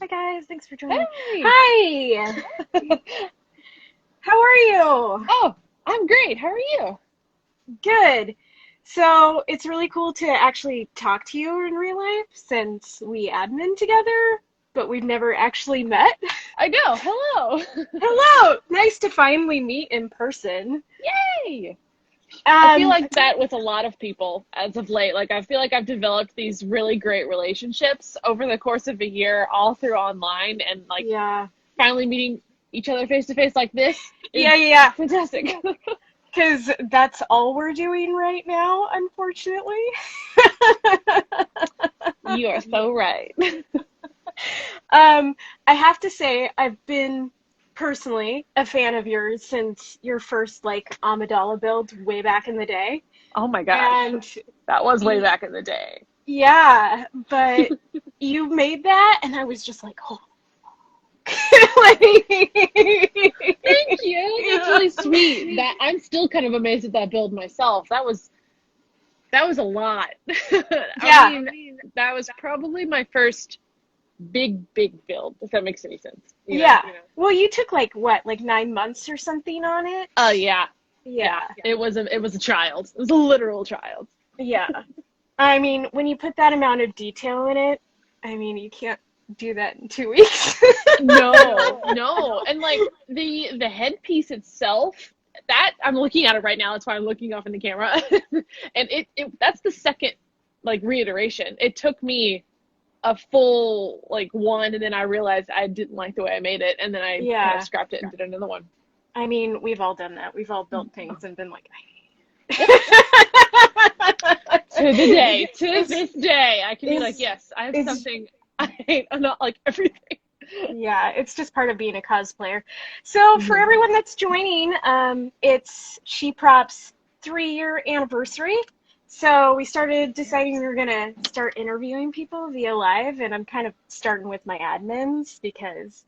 guys, thanks for joining. Hey! Hi! How are you? Oh, I'm great. How are you? Good. So it's really cool to actually talk to you in real life since we admin together, but we've never actually met. I know. Hello. Hello! Nice to finally meet in person. Yay! I feel Um, like that with a lot of people as of late. Like, I feel like I've developed these really great relationships over the course of a year, all through online, and like yeah. finally meeting each other face to face like this is Yeah. fantastic. Because that's all we're doing right now, unfortunately. You are so right. I have to say, I've been personally a fan of yours since your first like Amidala build way back in the day. Oh my gosh. And That was way back in the day. yeah, but you made that and I was just like, oh. Thank you. That's really sweet. That I'm still kind of amazed at that build myself. That was a lot. Yeah. I mean, that was probably my first big build, if that makes any sense. Yeah. Well, you took like what, like 9 months or something on it? Oh yeah. Yeah. It was a child. It was a literal child. Yeah. I mean, when you put that amount of detail in it, I mean, you can't do that in 2 weeks. No. And like the headpiece itself, that I'm looking at it right now, that's why I'm looking off in the camera. And it that's the second like reiteration. It took me a full like one, and then I realized I didn't like the way I made it, and then I kind of scrapped it and did another one. I mean, we've all done that. We've all built things and been like, To this day, I can be like, yes, I have something I hate. I'm not like everything. Yeah, it's just part of being a cosplayer. So for everyone that's joining, it's SheProp's 3-year anniversary. So we started deciding we were going to start interviewing people via live, and I'm kind of starting with my admins because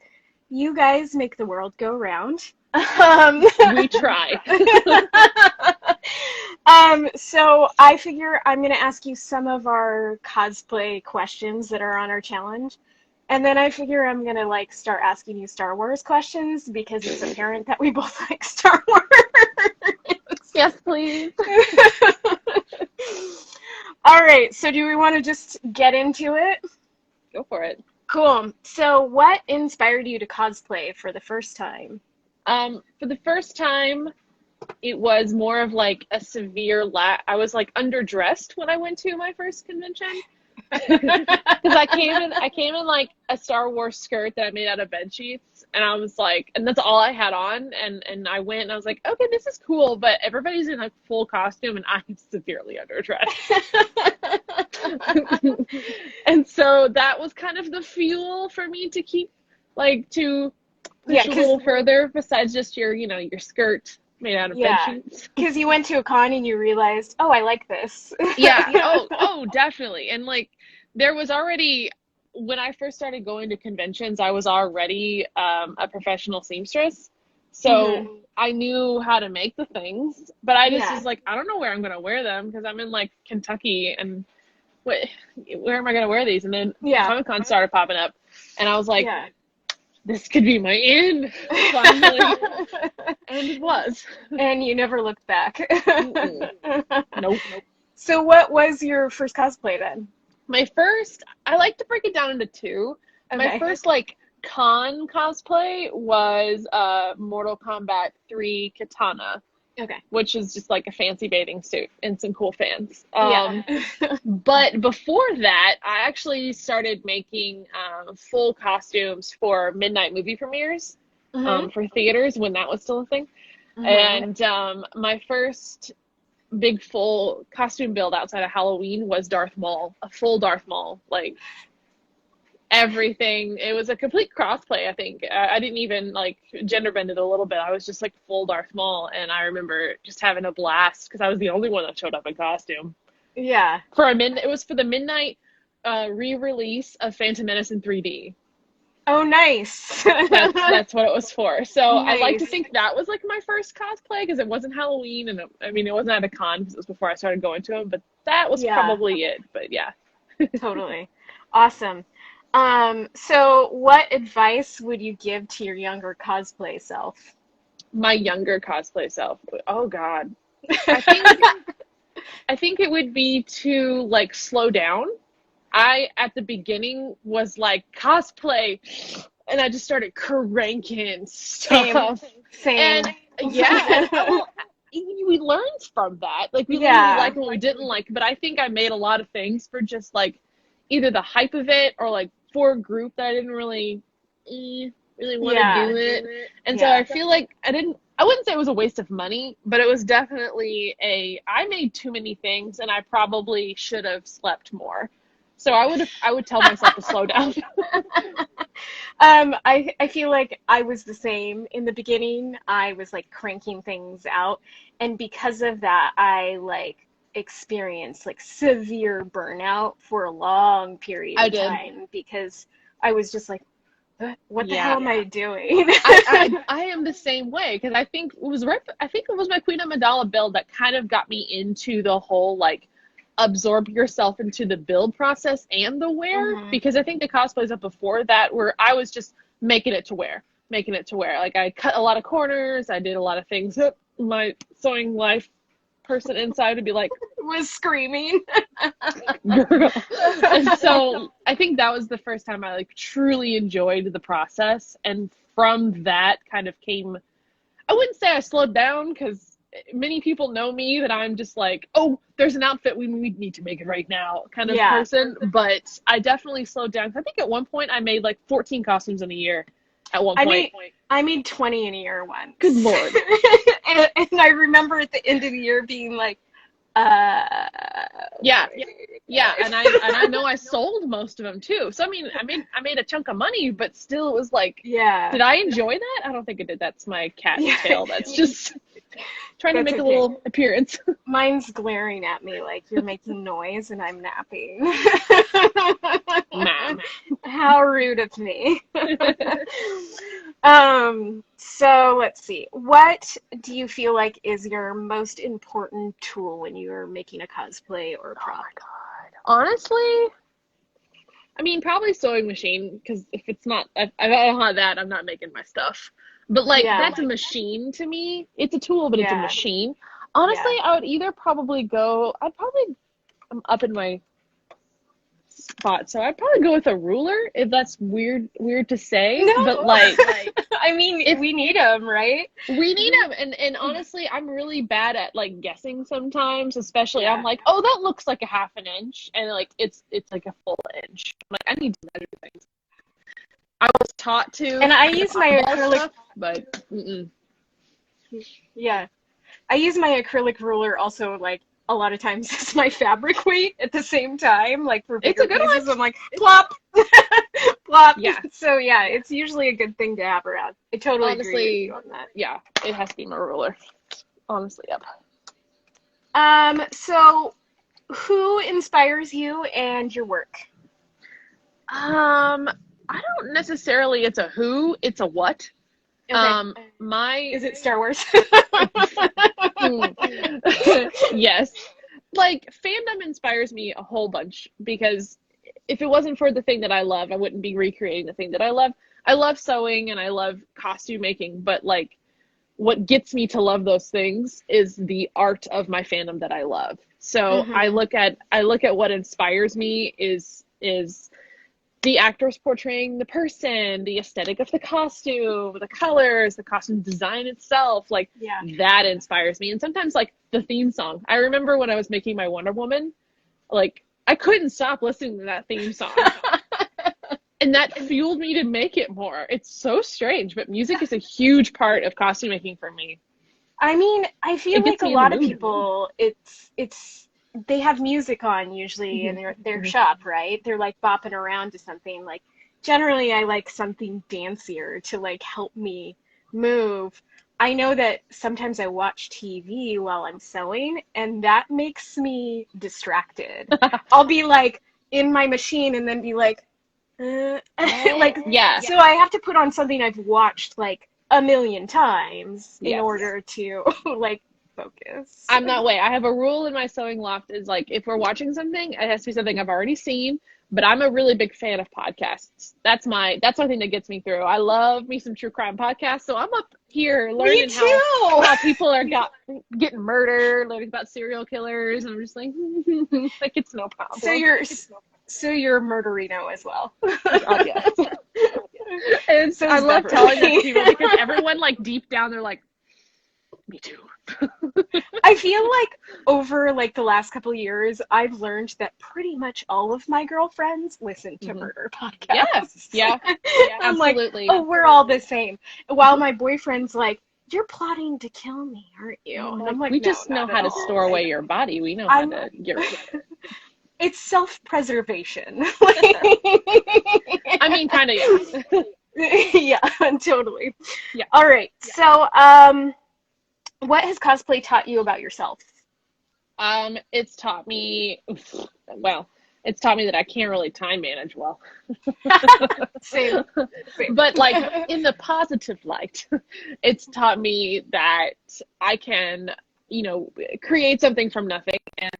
you guys make the world go round. We try. So I figure I'm going to ask you some of our cosplay questions that are on our challenge. And then I figure I'm going to like start asking you Star Wars questions because it's apparent that we both like Star Wars. Yes, please. All right, so do we want to just get into it? Go for it. Cool. So what inspired you to cosplay for the first time? For the first time, it was more of like a severe I was like underdressed when I went to my first convention. Because I came in like a Star Wars skirt that I made out of bed sheets, and I was like, and that's all I had on, and I went and I was like, okay, this is cool, but everybody's in like full costume and I'm severely underdressed. And so that was kind of the fuel for me to keep like to push a little further besides just your your skirt made out of bed sheets. Because you went to a con and you realized, oh, I like this. Yeah. Oh, definitely. And like, there was already, when I first started going to conventions, I was already a professional seamstress. So I knew how to make the things, but I just was like, I don't know where I'm going to wear them because I'm in like Kentucky, and where am I going to wear these? And then Comic-Con started popping up, and I was like, this could be my end, finally. And it was. And you never looked back. Nope. So what was your first cosplay then? My first, I like to break it down into two. Okay. My first like con cosplay was Mortal Kombat 3 Katana. Okay. Which is just like a fancy bathing suit and some cool fans. But before that, I actually started making full costumes for midnight movie premieres for theaters when that was still a thing. And my first big full costume build outside of Halloween was Darth Maul, a full Darth Maul, like everything. It was a complete crossplay, I think. I didn't even like gender bend it a little bit. I was just like full Darth Maul, and I remember just having a blast because I was the only one that showed up in costume. Yeah. It was for the midnight re-release of Phantom Menace in 3D. Oh, nice. That's what it was for. So Nice. I like to think that was like my first cosplay because it wasn't Halloween, and it wasn't at a con because it was before I started going to them, but that was probably it. But yeah. Totally. Awesome. So what advice would you give to your younger cosplay self? My younger cosplay self. Oh God. I think I think it would be to like slow down. I at the beginning was like cosplay and I just started cranking Same, stuff. same. And yeah, and well, we learned from that. Like we learned what we Yeah, liked and what we didn't like. But I think I made a lot of things for just like either the hype of it or like for a group that I didn't really want to yeah, do it. And so yeah. I feel like I wouldn't say it was a waste of money, but it was definitely I made too many things and I probably should have slept more. So I would tell myself to slow down. I feel like I was the same in the beginning. I was like cranking things out, and because of that, I like experienced like severe burnout for a long period I of did. time because I was just like, what the hell Yeah. am I doing? I am the same way because I think it was my Queen Amidala build that kind of got me into the whole like absorb yourself into the build process and the wear Hmm. because I think the cosplays up before that were I was just making it to wear. Like I cut a lot of corners, I did a lot of things. My sewing life person inside would be like, Was screaming. girl. And so I think that was the first time I like truly enjoyed the process. And from that kind of came, I wouldn't say I slowed down because many people know me that I'm just like, oh, there's an outfit, we need to make it right now kind of Yeah. person. But I definitely slowed down. I think at one point I made like 14 costumes in a year at one I point. made I made 20 in a year once. Good Lord. And I remember at the end of the year being like, uh, Yeah. Yeah, and I know I sold most of them too. So I mean, I made a chunk of money, but still it was like, yeah. did I enjoy that? I don't think I did. That's my cat Yeah. tail. That's just trying to That's make a okay. little appearance. Mine's glaring at me like you're making noise and I'm napping. Ma'am. How rude of me. So let's see. What do you feel like is your most important tool when you're making a cosplay or a Oh prop? my God. Honestly, I mean, probably sewing machine, because if it's not, if I don't have that, I'm not making my stuff. But like, Yeah, that's a machine to me. It's a tool, but it's a yeah, machine. Honestly, yeah. I would either probably go, I'm up in my spot, so I'd probably go with a ruler, if that's weird to say. No, But like, I mean, if we need them, right? we need them, and honestly, I'm really bad at like guessing sometimes, especially I'm Yeah. like, oh, that looks like a half an inch, and like it's like a full inch. I'm like, I need to measure things. I was taught to And I with use my eyeball acrylic, stuff, but mm-mm. yeah, I use my acrylic ruler also like a lot of times as my fabric weight at the same time, like for It's bigger a good one. pieces. I'm like, plop, plop. Yeah, So yeah, it's usually a good thing to have around. I totally agree with you honestly, on that. yeah, it has to be my ruler. Honestly, yep. So who inspires you and your work? I don't necessarily. It's a who. It's a what. Okay. My Is it Star Wars? yes, like fandom inspires me a whole bunch because if it wasn't for the thing that I love, I wouldn't be recreating the thing that I love. I love sewing and I love costume making, but like what gets me to love those things is the art of my fandom that I love. So Hmm. I look at what inspires me is the actors portraying the person, the aesthetic of the costume, the colors, the costume design itself, like Yeah. that inspires me. And sometimes like the theme song. I remember when I was making my Wonder Woman, like I couldn't stop listening to that theme song. And that fueled me to make it more. It's so strange, but music is a huge part of costume making for me. I mean, I feel It like gets a me in the lot of mood. people, it's they have music on usually in Hmm. their shop, right? They're like bopping around to something. Like generally I like something dancier to like help me move. I know that sometimes I watch TV while I'm sewing and that makes me distracted. I'll be like in my machine and then be like like Yeah. so I have to put on something I've watched like a million times in Yes. order to like focus. I'm that way. I have a rule in my sewing loft is like if we're watching something, it has to be something I've already seen, But I'm a really big fan of podcasts. That's my thing that gets me through. I love me some true crime podcasts. So I'm up here learning how people are getting murdered, learning about serial killers, and I'm just like, like it's no problem. So you're murderino as well. Oh, yes. And so I love telling that to people because everyone like deep down they're like, me too. I feel like over like the last couple of years, I've learned that pretty much all of my girlfriends listen to murder podcasts. Yeah, I'm absolutely. like, oh, we're all the same. While my boyfriend's like, you're plotting to kill me, aren't you? And I'm like, we no, just know how to store away your body. We know how to get rid of it. It's self-preservation. I mean, kind of, yes. Yeah, totally. Yeah. All right. So, what has cosplay taught you about yourself? It's taught me, it's taught me that I can't really time manage well. Same. But like in the positive light, it's taught me that I can, create something from nothing and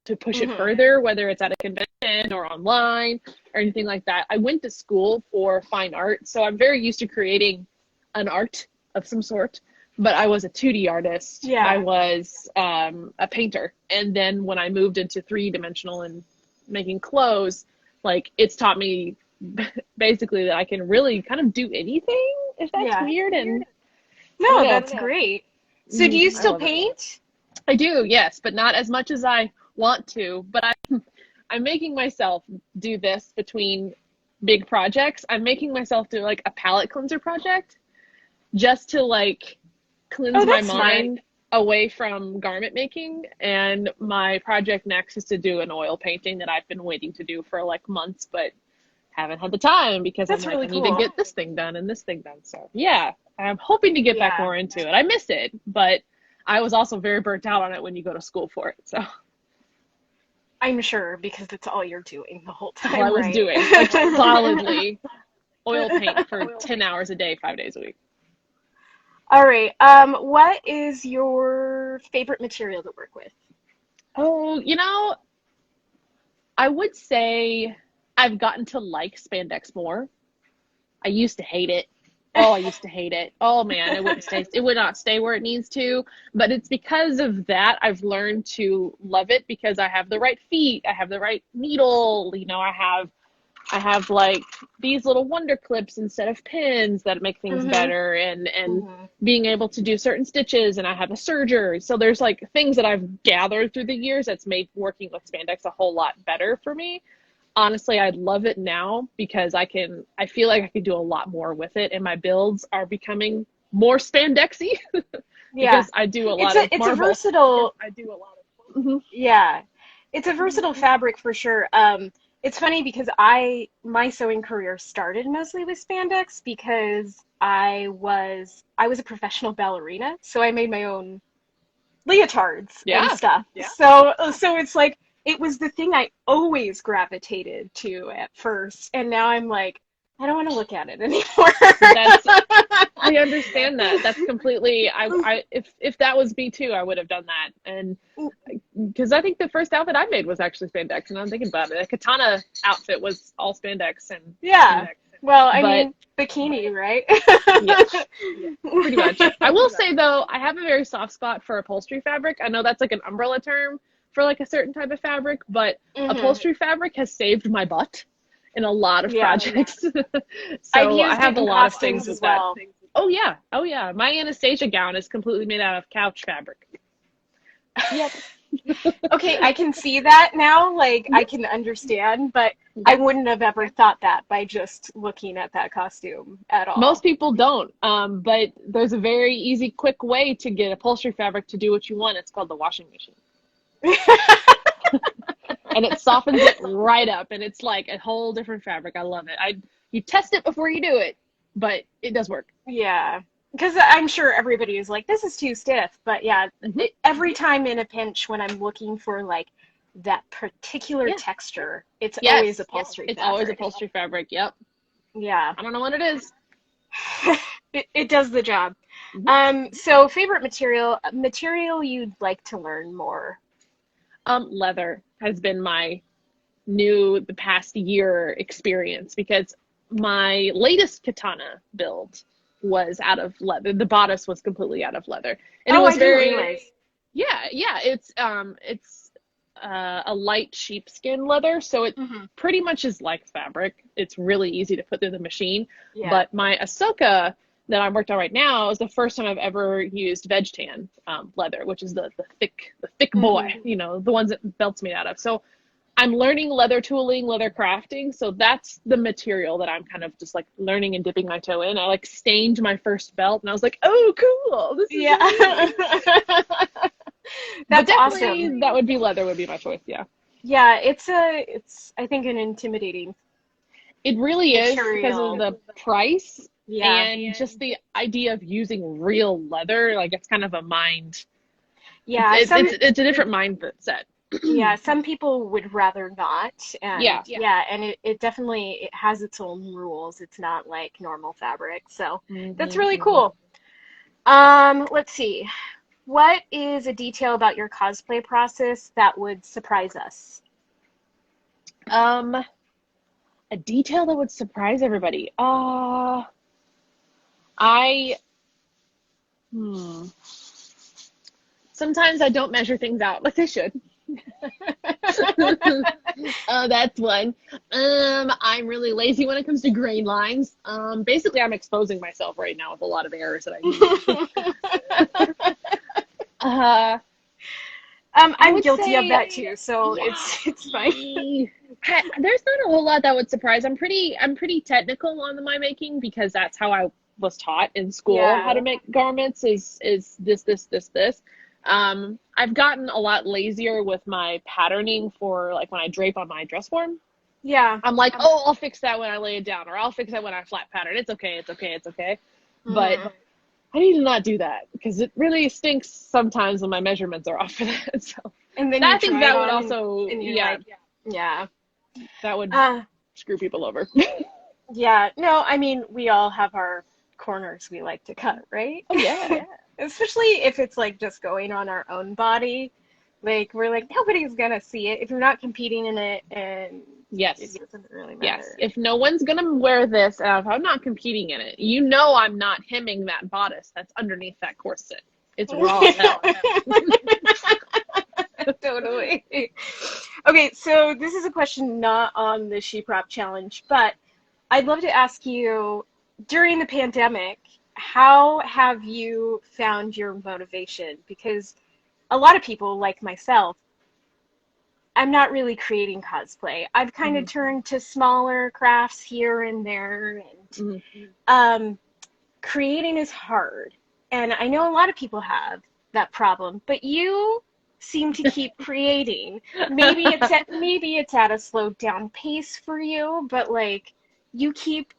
to push it further, whether it's at a convention or online or anything like that. I went to school for fine art, so I'm very used to creating an art of some sort. But I was a 2D artist. Yeah. I was a painter. And then when I moved into 3-dimensional and making clothes, like it's taught me basically that I can really kind of do anything, if that's weird. And no, that's great. So do you still paint? I do, yes, but not as much as I want to. But I'm making myself do this between big projects. I'm making myself do like a palette cleanser project just to like cleanse my mind away from garment making. And my project next is to do an oil painting that I've been waiting to do for like months, but haven't had the time because I need to get this thing done and this thing done. So yeah, I'm hoping to get back more into it. I miss it, but I was also very burnt out on it when you go to school for it. So I'm sure because it's all you're doing the whole time. All I was doing like solidly oil paint for 10 hours a day, 5 days a week. All right. What is your favorite material to work with? Oh, I would say I've gotten to like spandex more. I used to hate it. Oh, I used to hate it. Oh man, it would not stay where it needs to. But it's because of that I've learned to love it because I have the right feet, I have the right needle, I have like these little wonder clips instead of pins that make things better and being able to do certain stitches, and I have a serger. So there's like things that I've gathered through the years that's made working with spandex a whole lot better for me. Honestly, I love it now because I feel like I can do a lot more with it, and my builds are becoming more spandexy because I do a lot of it's Marvel. A versatile. I do a lot of Yeah, it's a versatile fabric for sure. It's funny because my sewing career started mostly with spandex because I was a professional ballerina, so I made my own leotards and stuff. Yeah. So it's like it was the thing I always gravitated to at first, and now I'm like, I don't want to look at it anymore. I understand that. That's completely. If that was me too, I would have done that. And because I think the first outfit I made was actually spandex, and I'm thinking about it. A katana outfit was all spandex and spandex. Well, I mean, bikini, right? Yeah, pretty much. I will say though, I have a very soft spot for upholstery fabric. I know that's like an umbrella term for like a certain type of fabric, but upholstery fabric has saved my butt in a lot of projects. So I have a lot of things with that. Oh yeah. My Anastasia gown is completely made out of couch fabric. Yep. Okay, I can see that now. Like, I can understand, but I wouldn't have ever thought that by just looking at that costume at all. Most people don't, but there's a very easy, quick way to get upholstery fabric to do what you want. It's called the washing machine. And it softens it right up, and it's like a whole different fabric. I love it. You test it before you do it, but it does work. Yeah, because I'm sure everybody is like, this is too stiff. But yeah, every time in a pinch when I'm looking for like that particular texture, it's always upholstery fabric. It's always upholstery fabric, yep. Yeah. I don't know what it is. It does the job. So favorite material you'd like to learn more? Leather has been my new the past year experience, because my latest katana build was out of leather. The bodice was completely out of leather, and it was I didn't very realize. yeah. It's a light sheepskin leather, so it pretty much is like fabric. It's really easy to put through the machine. Yeah. But my Ahsoka that I'm worked on right now is the first time I've ever used veg tan leather, which is the thick boy, you know, the ones that belt's made out of. So I'm learning leather tooling, leather crafting. So that's the material that I'm kind of just like learning and dipping my toe in. I like stained my first belt and I was like, oh, cool. This is amazing. That's definitely awesome. that would be leather would be my choice. Yeah. Yeah, it's I think an intimidating It really is because material. of the price Yeah. and just the idea of using real leather. Like it's kind of a mind. Yeah, It's a different mindset. yeah, some people would rather not, and Yeah. and it definitely it has its own rules. It's not like normal fabric, so that's really cool. Let's see. What is a detail about your cosplay process that would surprise us? A detail that would surprise everybody. I sometimes I don't measure things out like I should. That's one. I'm really lazy when it comes to grain lines. Basically, I'm exposing myself right now with a lot of errors that I use. I'm guilty of that too, so yeah, it's fine. there's not a whole lot that would surprise. I'm pretty technical on my making because that's how I was taught in school. Yeah. How to make garments is this. I've gotten a lot lazier with my patterning for like when I drape on my dress form. Yeah. I'm like, oh, I'll fix that when I lay it down, or I'll fix that when I flat pattern. It's okay. But I need to not do that because it really stinks sometimes when my measurements are off for that. So and then I think that would also, yeah. that would screw people over. Yeah. No, I mean, we all have our corners we like to cut, right? Oh, yeah. Especially if it's like just going on our own body. Like, we're like, nobody's gonna see it if you're not competing in it, and Yes. it doesn't really matter. Yes. If no one's gonna wear this, and if I'm not competing in it, you know I'm not hemming that bodice that's underneath that corset. It's raw as hell. Totally. Okay, so this is a question not on the SheProp challenge, but I'd love to ask you, during the pandemic, how have you found your motivation? Because a lot of people, like myself, I'm not really creating cosplay. I've kind of turned to smaller crafts here and there, and creating is hard. And I know a lot of people have that problem, but you seem to keep creating. Maybe it's at a slowed down pace for you, but like you keep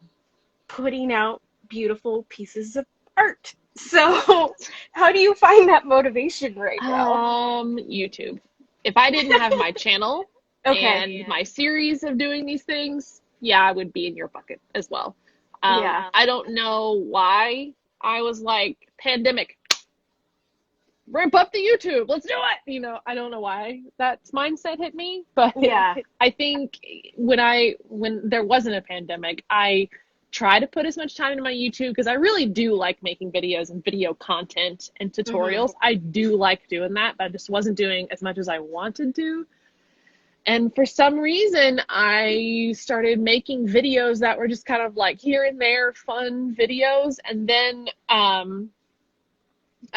putting out beautiful pieces of art. So how do you find that motivation right now? YouTube. If I didn't have my channel and my series of doing these things, yeah, I would be in your bucket as well. I don't know why I was like, pandemic, ramp up the YouTube, let's do it. You know, I don't know why that mindset hit me, but I think when there wasn't a pandemic, I try to put as much time into my YouTube because I really do like making videos and video content and tutorials. I do like doing that, but I just wasn't doing as much as I wanted to. And for some reason, I started making videos that were just kind of like here and there fun videos. And then I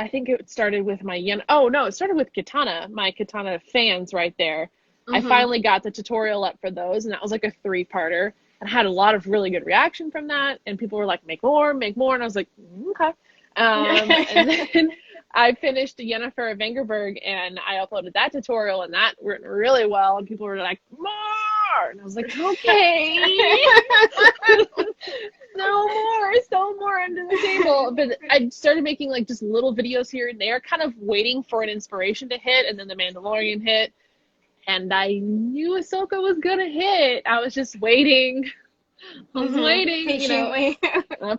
think it started with it started with Katana, my Katana fans right there. I finally got the tutorial up for those, and that was like a 3-parter. And I had a lot of really good reaction from that, and people were like, make more, and I was like, okay. And then I finished Yennefer of Vengerberg, and I uploaded that tutorial, and that went really well, and people were like, more! And I was like, okay. So more under the table. But I started making like just little videos here and there, kind of waiting for an inspiration to hit, and then The Mandalorian hit. And I knew Ahsoka was gonna hit. I was just waiting. Patiently.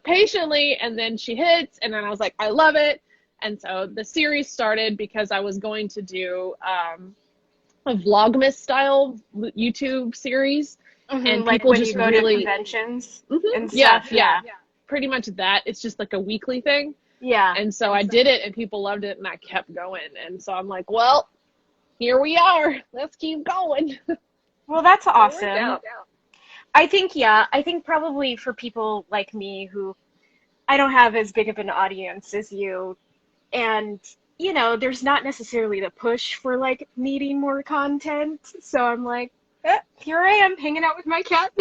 Patiently, and then she hits, and then I was like, I love it. And so the series started because I was going to do a Vlogmas style YouTube series. And like people when just you go really, to conventions and yeah, stuff. yeah, pretty much that. It's just like a weekly thing. Yeah. And so I did it and people loved it and I kept going. And so I'm like, well, here we are. Let's keep going. Well, that's awesome. I think probably for people like me who I don't have as big of an audience as you, and there's not necessarily the push for like needing more content. So I'm like, here I am hanging out with my cat.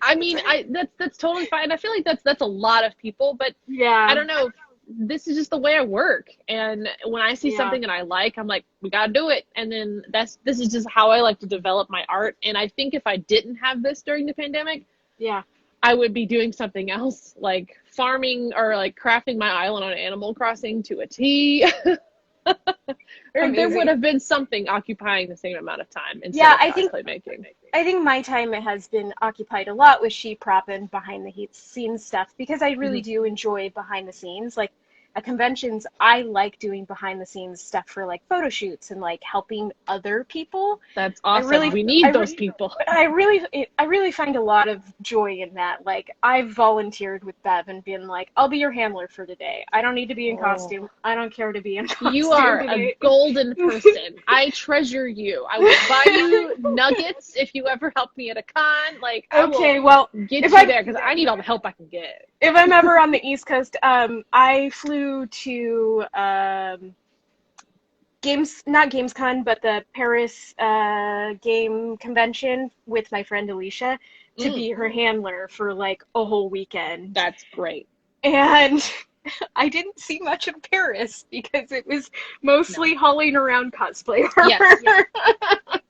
I mean, that's totally fine. I feel like that's a lot of people, but Yeah. I don't know. This is just the way I work. And when I see something that I like, I'm like, we gotta do it. And then this is just how I like to develop my art. And I think if I didn't have this during the pandemic, I would be doing something else, like farming or like crafting my island on Animal Crossing to a T. Or there would have been something occupying the same amount of time instead of cosplay making. I think my time has been occupied a lot with SheProp and behind the scenes stuff because I really do enjoy behind the scenes. Like at conventions, I like doing behind the scenes stuff for like photo shoots and like helping other people. That's awesome. We need those people. I really find a lot of joy in that. Like I've volunteered with Bev and been like, I'll be your handler for today. I don't need to be in costume. I don't care to be in costume. You are a golden person. I treasure you. I will buy you nuggets if you ever help me at a con. Like I will get you there because I need all the help I can get. If I'm ever on the East Coast, I flew to not Gamescon, but the Paris game convention with my friend Alicia to be her handler for like a whole weekend. That's great. And I didn't see much of Paris because it was mostly hauling around cosplay armor.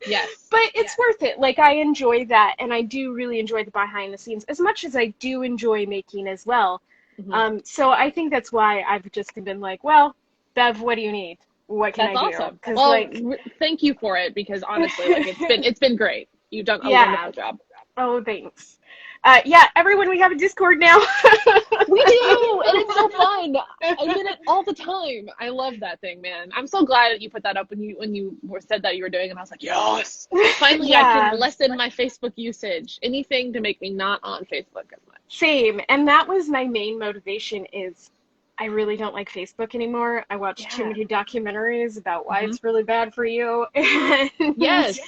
Yes. But it's worth it. Like, I enjoy that, and I do really enjoy the behind the scenes as much as I do enjoy making as well. So I think that's why I've just been like, well, Bev, what do you need? What can I do? That's awesome. Well, thank you for it because honestly, like it's been great. You've done a wonderful job. Oh, thanks. Everyone, we have a Discord now. We do, and it's so fun. I'm in it all the time. I love that thing, man. I'm so glad that you put that up when you said that you were doing it, and I was like, yes! Finally, I can lessen my Facebook usage. Anything to make me not on Facebook as much. Same, and that was my main motivation is I really don't like Facebook anymore. I watch too many documentaries about why it's really bad for you. Yes.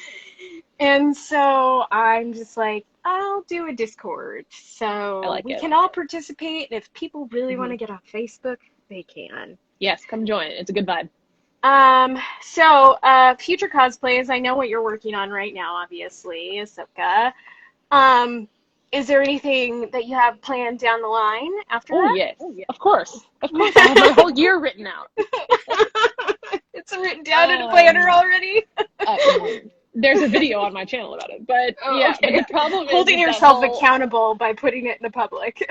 And so I'm just like, I'll do a Discord. So we can all participate. And if people really want to get on Facebook, they can. Yes, come join. It's a good vibe. So future cosplays, I know what you're working on right now, obviously, Ahsoka. Is there anything that you have planned down the line after that? Yes. Of course. Of course. I have my whole year written out. It's written down in a planner already? There's a video on my channel about it, but but the problem is holding yourself accountable by putting it in the public.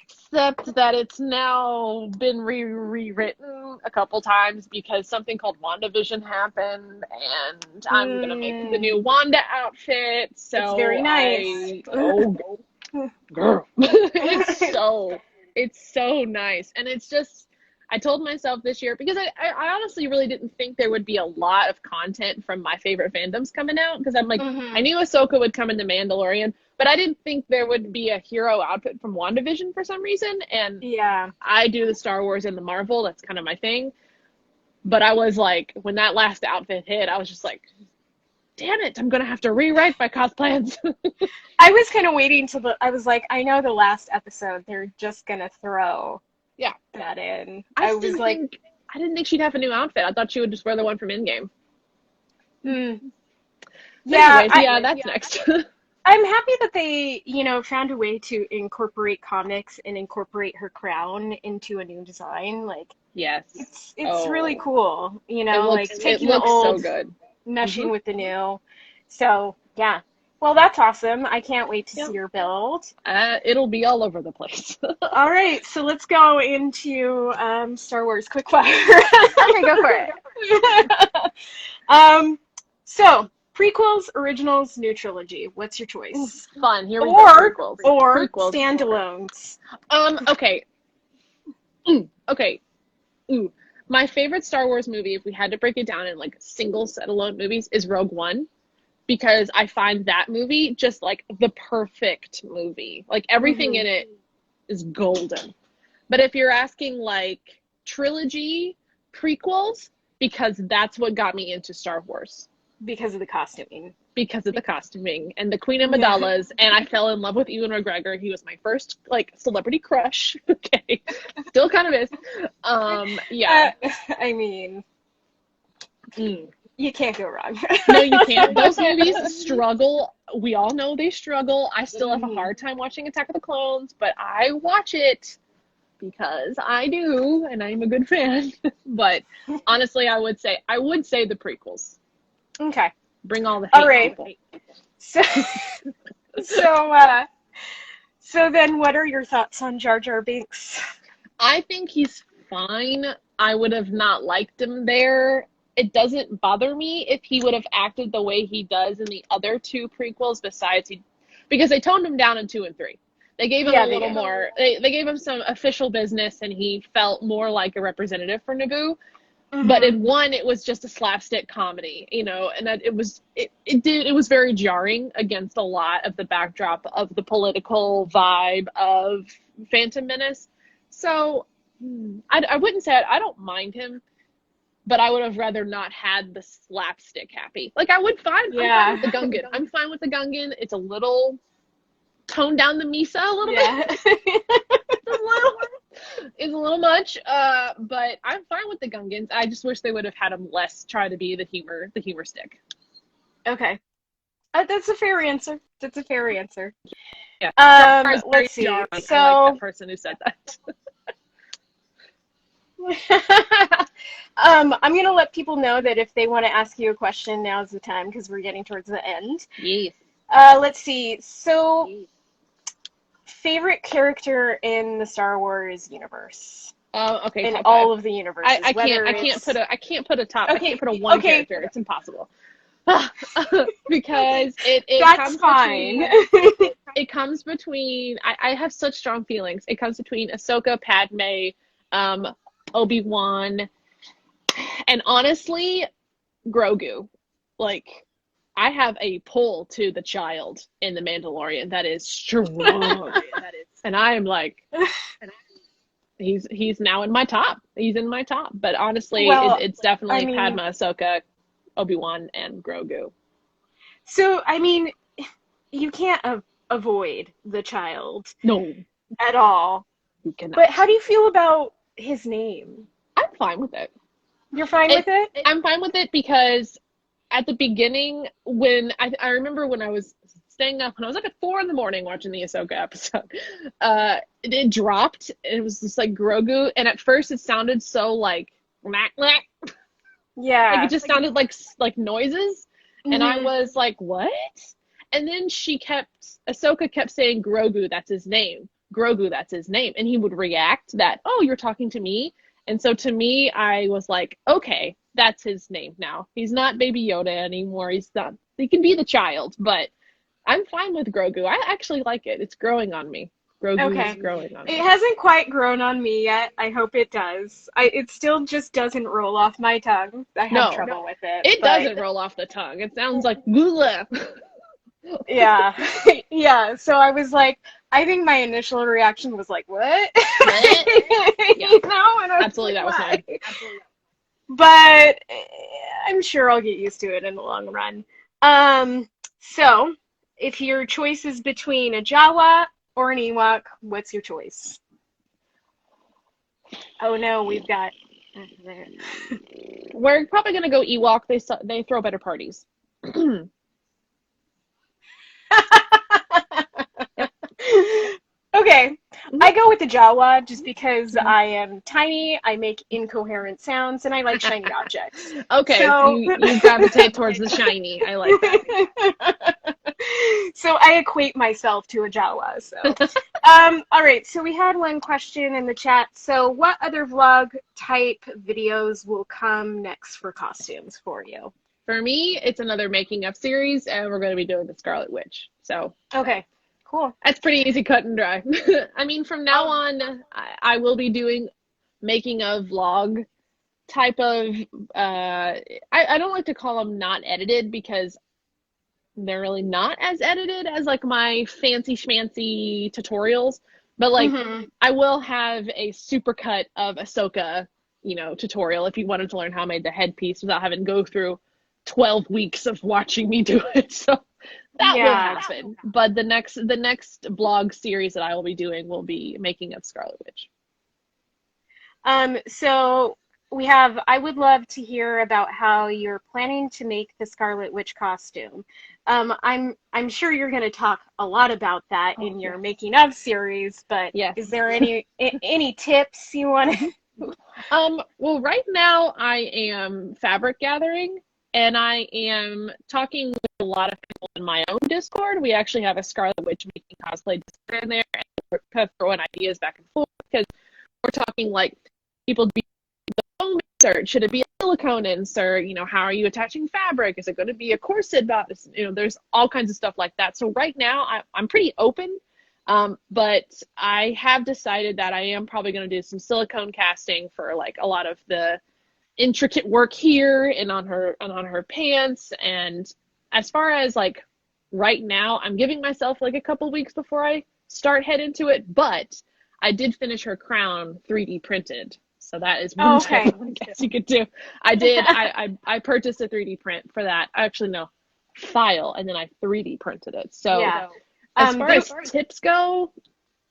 Except that it's now been rewritten a couple times because something called Wandavision happened, and I'm gonna make the new Wanda outfit. So it's very nice. Girl, it's so nice, and it's just. I told myself this year, because I honestly really didn't think there would be a lot of content from my favorite fandoms coming out, because I'm like, I knew Ahsoka would come into Mandalorian, but I didn't think there would be a hero outfit from WandaVision for some reason, and I do the Star Wars and the Marvel, that's kind of my thing, but I was like, when that last outfit hit, I was just like, damn it, I'm going to have to rewrite my cos plans. I was kind of waiting till I was like, I know the last episode, they're just going to throw that in. I didn't think she'd have a new outfit. I thought she would just wear the one from Endgame. Yeah, anyways, that's next. I'm happy that they, found a way to incorporate comics and incorporate her crown into a new design. Like, yes, it's really cool. Taking the old, so good, meshing with the new. So yeah. Well, that's awesome. I can't wait to see your build. It'll be all over the place. All right, so let's go into Star Wars quickfire. Okay, go for it. So, prequels, originals, new trilogy. What's your choice? Fun. Here we go. Prequels. Or standalones. Okay. Okay. My favorite Star Wars movie, if we had to break it down in like single set alone movies, is Rogue One, because I find that movie just like the perfect movie. Like everything in it is golden. But if you're asking like trilogy, prequels, because that's what got me into Star Wars. Because of the costuming. Because of the costuming and the Queen Amidala's, and I fell in love with Ewan McGregor. He was my first like celebrity crush. Okay, still kind of is. Yeah. I mean, you can't go wrong. No, you can't. Those movies struggle. We all know they struggle. I still have a hard time watching Attack of the Clones, but I watch it because I do, and I'm a good fan. But honestly, I would say the prequels. Okay. Bring all the hate people. So, so then what are your thoughts on Jar Binks? I think he's fine. I would have not liked him there. It doesn't bother me if he would have acted the way he does in the other two prequels, because they toned him down in 2 and 3. They gave him a little more, they gave him some official business, and he felt more like a representative for Naboo. But in 1, it was just a slapstick comedy, you know, and that it was very jarring against a lot of the backdrop of the political vibe of Phantom Menace. So I wouldn't say I don't mind him, but I would have rather not had the slapstick happy. Like I'm fine with the Gungan. I'm fine with the Gungan. It's a little toned down the Misa a little bit. It's a little much, but I'm fine with the Gungans. I just wish they would have had him less try to be the humor stick. Okay. That's a fair answer. Yeah. Let's see. I like that person who said that. I'm going to let people know that if they want to ask you a question, now's the time, because we're getting towards the end. Yes. Let's see. So, favorite character in the Star Wars universe? Okay. In all of the universes. I can't put a one character. It's impossible. Because that's fine. It comes between. I have such strong feelings. It comes between Ahsoka, Padme, Obi-Wan, and honestly, Grogu. Like, I have a pull to the child in The Mandalorian that is strong. And I am like, he's now in my top. He's in my top. But honestly, it's definitely Padme, Ahsoka, Obi-Wan, and Grogu. So, I mean, you can't avoid the child. No. At all. You cannot. But how do you feel about his name? I'm fine with it. You're fine with it? I'm fine with it because at the beginning, when I remember when I was staying up, when I was up at 4 a.m. watching the Ahsoka episode, it dropped, and it was just like Grogu, and at first it sounded so like, yeah, like it just sounded like noises, and I was like, what? And then Ahsoka kept saying, Grogu, that's his name. Grogu, that's his name. And he would react that, oh, you're talking to me? And so to me, I was like, okay, that's his name now. He's not Baby Yoda anymore. He can be the child, but I'm fine with Grogu. I actually like it. It's growing on me. Grogu is growing on me. It hasn't quite grown on me yet. I hope it does. It still just doesn't roll off my tongue. I have trouble with it. It doesn't roll off the tongue. It sounds like gula. Yeah. Yeah. So I was like, I think my initial reaction was like, what? Yeah. And absolutely, that was mine. But I'm sure I'll get used to it in the long run. So if your choice is between a Jawa or an Ewok, what's your choice? Oh no, we've got. We're probably gonna go Ewok. They throw better parties. Okay, I go with the Jawa just because I am tiny, I make incoherent sounds, and I like shiny objects. Okay, so you gravitate towards the shiny. I like that. So I equate myself to a Jawa. So, all right. So we had one question in the chat. So, what other vlog type videos will come next for costumes for you? For me, it's another making of series, and we're going to be doing the Scarlet Witch. So. Okay. Cool. That's pretty easy, cut and dry. I mean, from now on, I will be doing making of vlog type of I don't like to call them not edited because they're really not as edited as like my fancy schmancy tutorials, but like I will have a supercut of Ahsoka, you know, tutorial if you wanted to learn how I made the headpiece without having to go through 12 weeks of watching me do it. So that will happen. But the next blog series that I will be doing will be making of Scarlet Witch. So I would love to hear about how you're planning to make the Scarlet Witch costume. I'm sure you're going to talk a lot about that in your making of series, but is there any tips you want to? Well, right now I am fabric gathering, and I am talking with a lot of people in my own Discord. We actually have a Scarlet Witch making cosplay Discord in there, and we're kind of throwing ideas back and forth because we're talking like people be the foam insert, should it be a silicone insert, you know, how are you attaching fabric, is it going to be a corset bodice, you know, there's all kinds of stuff like that. So right now I'm pretty open, but I have decided that I am probably going to do some silicone casting for like a lot of the intricate work here and on her pants. And as far as like right now, I'm giving myself like a couple weeks before I start head into it, but I did finish her crown 3D printed. So that is one thing I guess you could do. I did. I purchased a 3D print for that. Actually, no, file, and then I 3D printed it. So as far as tips go,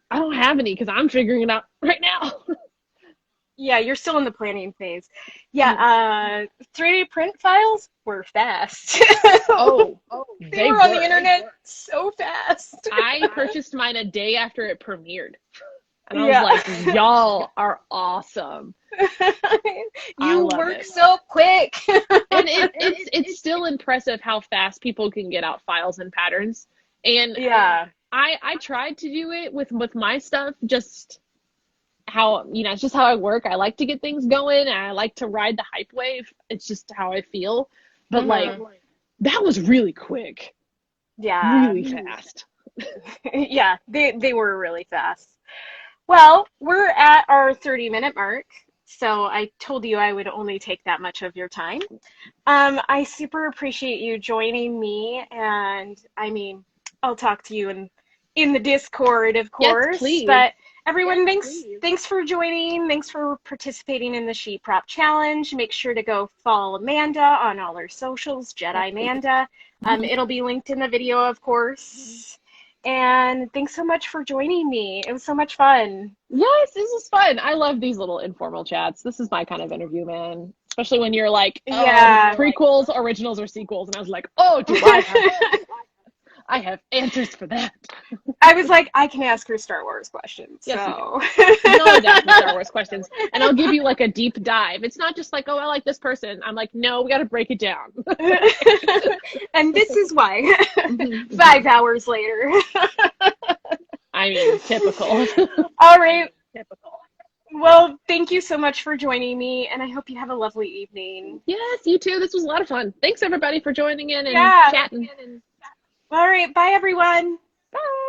I don't have any because I'm figuring it out right now. Yeah, you're still in the planning phase. Yeah, 3D print files were fast. They were on the internet so fast. I purchased mine a day after it premiered. And I was like, y'all are awesome. You work so quick. And it's still impressive how fast people can get out files and patterns. And I tried to do it with my stuff, just how, you know, it's just how I work. I like to get things going, and I like to ride the hype wave. It's just how I feel. But like, that was really quick. Yeah. Really fast. Yeah, they were really fast. Well, we're at our 30-minute mark, so I told you I would only take that much of your time. I super appreciate you joining me, and I mean, I'll talk to you in the Discord, of course. Yes, please. But everyone, thanks for joining. Thanks for participating in the SheProp challenge. Make sure to go follow Amanda on all her socials, Jedimanda. It'll be linked in the video, of course. And thanks so much for joining me. It was so much fun. Yes, this was fun. I love these little informal chats. This is my kind of interview, man. Especially when you're like, prequels, originals, or sequels. And I was like, oh, do I have answers for that. I was like, I can ask her Star Wars questions. Yes, so. You always ask me Star Wars questions. And I'll give you like a deep dive. It's not just like, oh, I like this person. I'm like, no, we got to break it down. And this is why. 5 hours later. I mean, typical. All right. Typical. Well, thank you so much for joining me, and I hope you have a lovely evening. Yes, you too. This was a lot of fun. Thanks, everybody, for joining in and chatting. All right. Bye, everyone. Bye.